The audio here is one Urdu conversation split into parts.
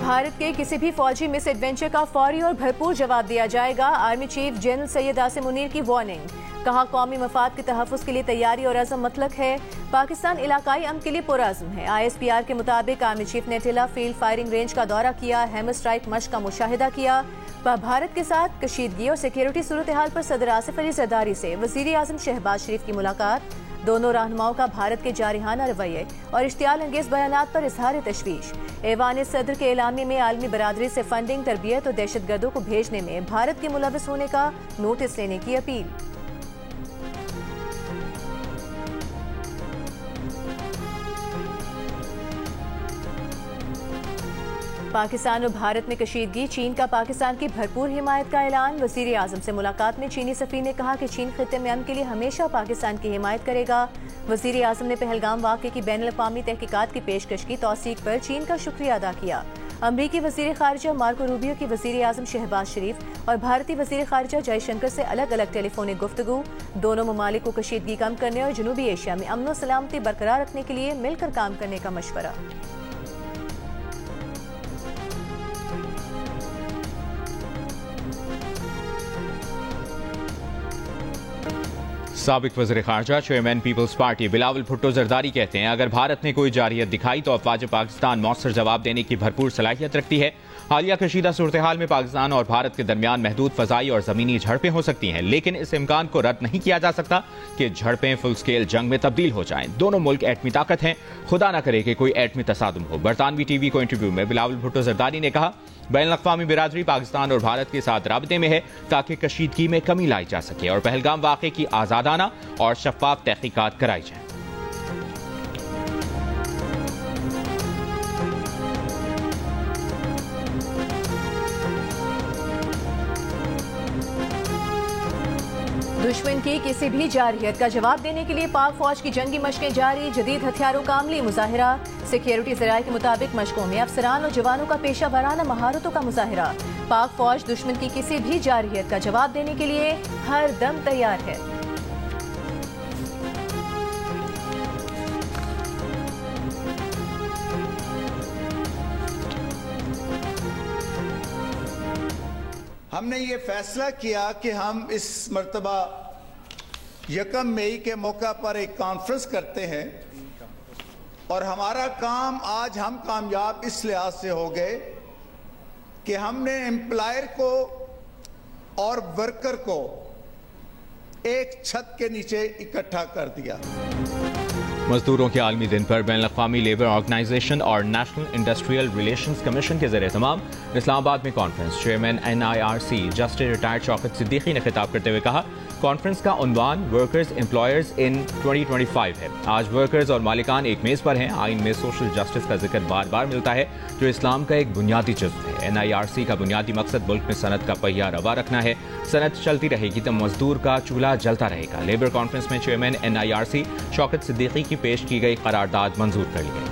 بھارت کے کسی بھی فوجی مس ایڈونچر کا فوری اور بھرپور جواب دیا جائے گا. Army chief general Syed Asim Munir کی وارننگ. کہا قومی مفاد کے تحفظ کے لیے تیاری اور عزم مطلق ہے. پاکستان علاقائی امن کے لیے پرعزم ہے. ISPR کے مطابق آرمی چیف نے ٹیلا فیلڈ فائرنگ رینج کا دورہ کیا, ہیمر اسٹرائک مشق کا مشاہدہ کیا. بھارت کے ساتھ کشیدگی اور سیکیورٹی صورتحال پر صدر آصف علی زرداری سے وزیر اعظم شہباز شریف کی ملاقات. دونوں رہنماؤں کا بھارت کے جارحانہ رویے اور اشتعال انگیز بیانات پر اظہار تشویش. ایوان صدر کے اعلامیے میں عالمی برادری سے فنڈنگ, تربیت اور دہشت گردوں کو بھیجنے میں بھارت کے ملوث ہونے کا نوٹس لینے کی اپیل. پاکستان اور بھارت میں کشیدگی, چین کا پاکستان کی بھرپور حمایت کا اعلان. وزیر اعظم سے ملاقات میں چینی سفیر نے کہا کہ چین خطے میں امن کے لیے ہمیشہ پاکستان کی حمایت کرے گا. وزیر اعظم نے پہلگام واقعے کی بین الاقوامی تحقیقات کی پیشکش کی توثیق پر چین کا شکریہ ادا کیا. امریکی وزیر خارجہ مارکو روبیو کی وزیر اعظم شہباز شریف اور بھارتی وزیر خارجہ جے شنکر سے الگ الگ ٹیلی فونک گفتگو. دونوں ممالک کو کشیدگی کم کرنے اور جنوبی ایشیا میں امن و سلامتی برقرار رکھنے کے لیے مل کر کام کرنے کا مشورہ. سابق وزیر خارجہ چیئرمین پیپلز پارٹی بلاول بھٹو زرداری کہتے ہیں اگر بھارت نے کوئی جارحیت دکھائی تو افواج پاکستان مؤثر جواب دینے کی بھرپور صلاحیت رکھتی ہے. حالیہ کشیدہ صورتحال میں پاکستان اور بھارت کے درمیان محدود فضائی اور زمینی جھڑپیں ہو سکتی ہیں, لیکن اس امکان کو رد نہیں کیا جا سکتا کہ جھڑپیں فل سکیل جنگ میں تبدیل ہو جائیں. دونوں ملک ایٹمی طاقت ہیں, خدا نہ کرے کہ کوئی ایٹمی تصادم ہو. برطانوی ٹی وی کو انٹرویو میں بلاول بھٹو زرداری نے کہا بین الاقوامی برادری پاکستان اور بھارت کے ساتھ رابطے میں ہے تاکہ کشیدگی میں کمی لائی جا سکے اور پہلگام واقعے کی آزادانہ اور شفاف تحقیقات کرائی جائیں. دشمن کی کسی بھی جارحیت کا جواب دینے کے لیے پاک فوج کی جنگی مشقیں جاری, جدید ہتھیاروں کا عملی مظاہرہ. سیکیورٹی ذرائع کے مطابق مشقوں میں افسران اور جوانوں کا پیشہ ورانہ مہارتوں کا مظاہرہ. پاک فوج دشمن کی کسی بھی جارحیت کا جواب دینے کے لیے ہر دم تیار ہے. ہم نے یہ فیصلہ کیا کہ ہم اس مرتبہ 1 مئی کے موقع پر ایک کانفرنس کرتے ہیں, اور ہمارا کام آج ہم کامیاب اس لحاظ سے ہو گئے کہ ہم نے امپلائر کو اور ورکر کو ایک چھت کے نیچے اکٹھا کر دیا. مزدوروں کے عالمی دن پر بین الاقوامی لیبر آرگنائزیشن اور نیشنل انڈسٹریل ریلیشنز کمیشن کے زیر اہتمام اسلام آباد میں conference. Chairman NIRC justice retired Shaukat Siddiqui نے خطاب کرتے ہوئے کہا کانفرنس کا عنوان ورکرز امپلائرز ان 2025 ہے. آج ورکرز اور مالکان ایک میز پر ہیں. آئین میں سوشل جسٹس کا ذکر بار بار ملتا ہے جو اسلام کا ایک بنیادی جزو ہے. NIRC کا بنیادی مقصد ملک میں صنعت کا پہیہ روا رکھنا ہے. صنعت چلتی رہے گی تو مزدور کا چولہا جلتا رہے گا. لیبر کانفرنس میں چیئرمین NIRC شوکت صدیقی کی پیش کی گئی قرارداد منظور کر لی گئی.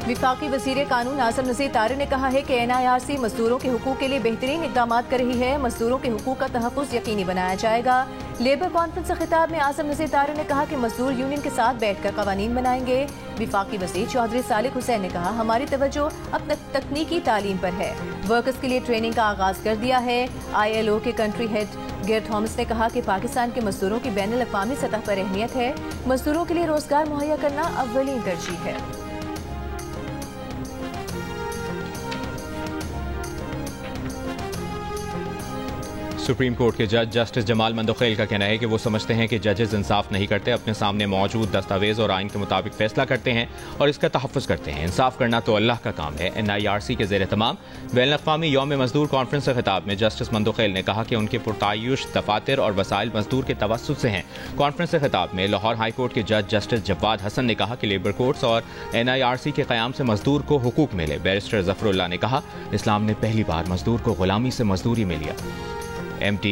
وفاقی وزیر قانون اعظم نذیر طارق نے کہا ہے کہ NIRC مزدوروں کے حقوق کے لیے بہترین اقدامات کر رہی ہے. مزدوروں کے حقوق کا تحفظ یقینی بنایا جائے گا. لیبر کانفرنس سے خطاب میں اعظم نذیر طارق نے کہا کہ مزدور یونین کے ساتھ بیٹھ کر قوانین بنائیں گے. وفاقی وزیر چودھری صالح حسین نے کہا ہماری توجہ اب تکنیکی تعلیم پر ہے. ورکرز کے لیے ٹریننگ کا آغاز کر دیا ہے. ILO کے کنٹری ہیڈ گیر تھامس نے کہا کہ پاکستان کے مزدوروں کی بین الاقوامی سطح پر اہمیت ہے. مزدوروں کے لیے روزگار مہیا کرنا اولین ترجیح ہے. سپریم کورٹ کے جج جسٹس جمال مندوخیل کا کہنا ہے کہ وہ سمجھتے ہیں کہ ججز انصاف نہیں کرتے, اپنے سامنے موجود دستاویز اور آئین کے مطابق فیصلہ کرتے ہیں اور اس کا تحفظ کرتے ہیں. انصاف کرنا تو اللہ کا کام ہے. NIRC کے زیر اہتمام بین الاقوامی یوم مزدور کانفرنس سے خطاب میں جسٹس مندوخیل نے کہا کہ ان کے پرتعیش دفاتر اور وسائل مزدور کے توسط سے ہیں. کانفرنس سے خطاب میں لاہور ہائی کورٹ کے جج جسٹس جواد حسن نے کہا کہ لیبر کورٹس اور NIRC کے قیام سے مزدور کو حقوق ملے. بیرسٹر ظفر اللہ نے کہا اسلام نے پہلی بار مزدور کو غلامی سے مزدوری میں لیا. MT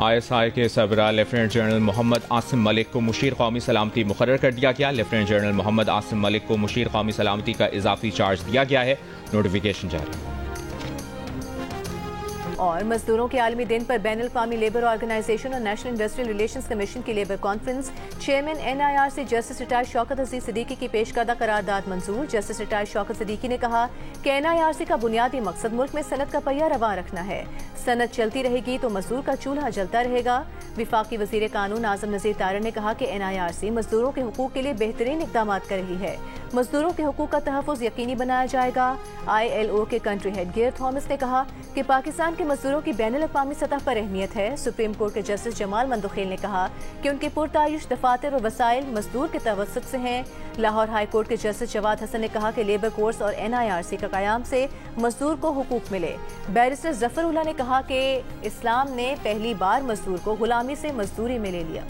ISI کے سربراہ لیفٹیننٹ جنرل محمد عاصم ملک کو مشیر قومی سلامتی مقرر کر دیا گیا. لیفٹیننٹ جنرل محمد عاصم ملک کو مشیر قومی سلامتی کا اضافی چارج دیا گیا ہے. نوٹیفیکیشن جاری. اور مزدوروں کے عالمی دن پر بین الاقوامی لیبر آرگنائزیشن اور نیشنل انڈسٹریل ریلیشنز کمیشن کی labour conference. Chairman NIRC justice retired Shaukat Aziz Siddiqui کی پیش کردہ قرارداد منظور. جسٹس ریٹائرڈ شوکت صدیقی نے کہا کہ NIRC کا بنیادی مقصد ملک میں صنعت کا پہیہ رواں رکھنا ہے. صنعت چلتی رہے گی تو مزدور کا چولہا جلتا رہے گا. وفاقی وزیر قانون اعظم نذیر طائرر نے کہا کہ NIRC مزدوروں کے حقوق کے لیے بہترین اقدامات کر رہی ہے. مزدوروں کے حقوق کا تحفظ یقینی بنایا جائے گا. ILO کے کنٹری ہیڈ گیئر تھامس نے کہا کہ پاکستان کے مزدوروں کی بین الاقوامی سطح پر اہمیت ہے. سپریم کورٹ کے جسٹس جمال مندوخیل نے کہا کہ ان کے پرتعیش دفاتر اور وسائل مزدور کے توسط سے ہیں. لاہور ہائی کورٹ کے جسٹس جواد حسن نے کہا کہ لیبر کورس اور NIRC کا قیام سے مزدور کو حقوق ملے. بیرسٹر ظفر اللہ نے کہا کہ اسلام نے پہلی بار مزدور کو غلامی سے مزدوری میں لے لیا.